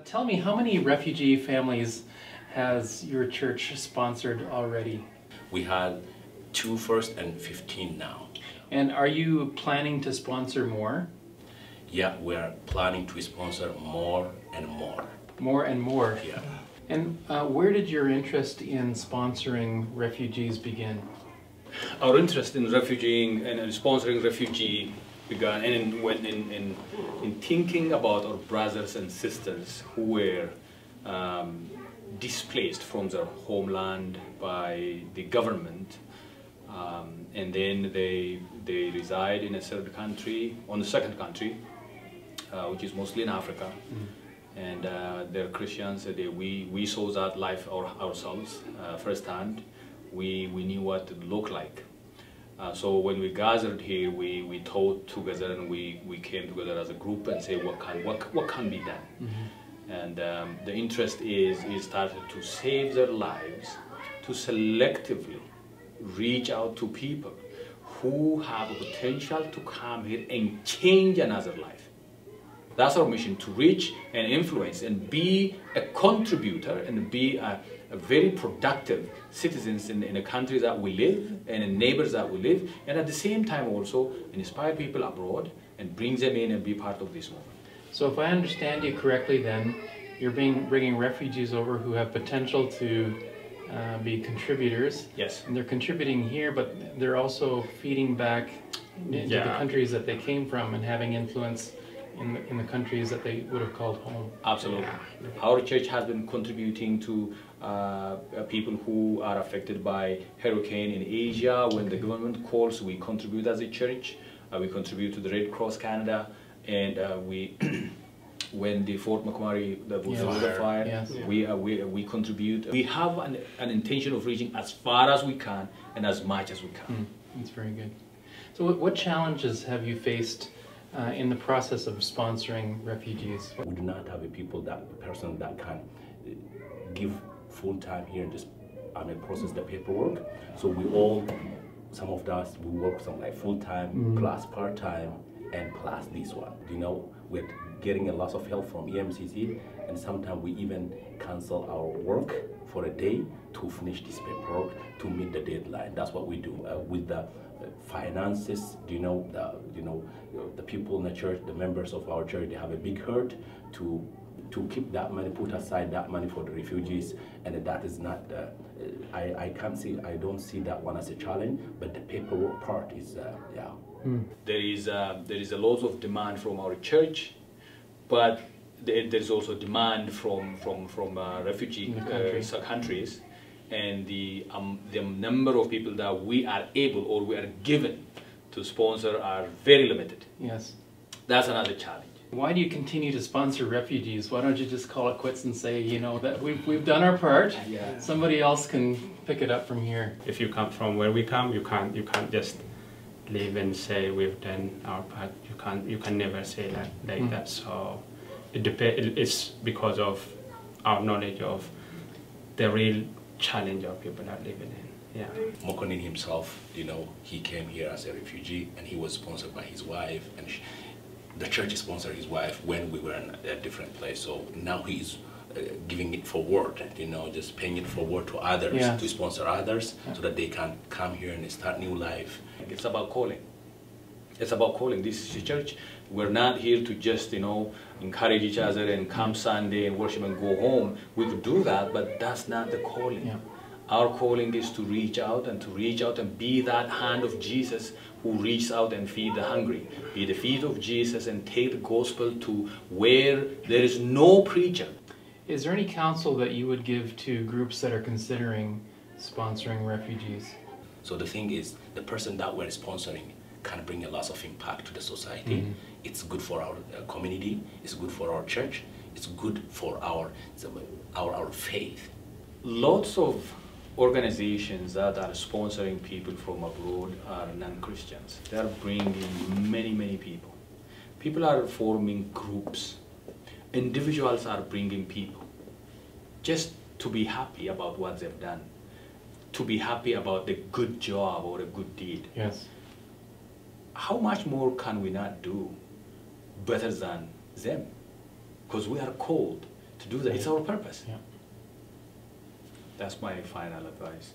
Tell me, how many refugee families has your church sponsored already? We had 2 first and 15 now. And are you planning to sponsor more? Yeah, we're planning to sponsor more and more. More and more? Yeah. And where did your interest in sponsoring refugees begin? Our interest in sponsoring refugee began in thinking about our brothers and sisters who were displaced from their homeland by the government, and then they reside in a third country, on the second country, which is mostly in Africa. And they're Christians. We saw that life ourselves firsthand. We knew what it looked like. So when we gathered here, we thought together, and we came together as a group and say what can be done. And the interest is started to save their lives, to selectively reach out to people who have a potential to come here and change another life. That's our mission, to reach and influence and be a contributor and be a very productive citizens in the country that we live and in neighbors that we live, and at the same time also inspire people abroad and bring them in and be part of this movement. So if I understand you correctly then, you're bringing refugees over who have potential to be contributors. Yes. And they're contributing here, but they're also feeding back into the countries that they came from and having influence in the countries that they would have called home. Absolutely. Our church has been contributing to people who are affected by hurricane in Asia. When the government calls, we contribute as a church. We contribute to the Red Cross Canada, and when the Fort McMurray, the fire, yes. we contribute. We have an intention of reaching as far as we can and as much as we can. That's very good. So what challenges have you faced in the process of sponsoring refugees? We do not have a person that can give full time here and just process the paperwork. So we all, some of us, we work some like full time plus part time and plus this one. You know, we're getting a lot of help from EMCC, and sometimes we even cancel our work for a day to finish this paperwork to meet the deadline. That's what we do with the finances. The people in the church, the members of our church, they have a big heart to keep that money, put aside that money for the refugees, and that is not. I don't see that one as a challenge, but the paperwork part is There is a lot of demand from our church, but there is also demand from refugee countries, and the number of people that we are able or we are given to sponsor are very limited. Yes. That's another challenge. Why do you continue to sponsor refugees? Why don't you just call it quits and say, you know, that we've done our part. Yeah. Somebody else can pick it up from here. If you come from where we come, you can't just leave and say we've done our part. You can never say that like that. So it's because of our knowledge of the real challenge of people are living in. Yeah. Mokonin himself, he came here as a refugee, and he was sponsored by his wife, and the church sponsored his wife when we were in a different place. So now he's giving it forward, just paying it forward to others, to sponsor others, so that they can come here and start new life. It's about calling. It's about calling. This is a church. We're not here to just, encourage each other and come Sunday and worship and go home. We could do that, but that's not the calling. Yeah. Our calling is to reach out and be that hand of Jesus who reaches out and feed the hungry. Be the feet of Jesus and take the gospel to where there is no preacher. Is there any counsel that you would give to groups that are considering sponsoring refugees? So the thing is, the person that we're sponsoring can bring a lot of impact to the society. It's good for our community, it's good for our church, it's good for our faith. Lots of organizations that are sponsoring people from abroad are non-Christians. They are bringing many people. People are forming groups. Individuals are bringing people just to be happy about what they've done, to be happy about the good job or a good deed. Yes. How much more can we not do better than them? Because we are called to do that. It's our purpose. Yeah. That's my final advice.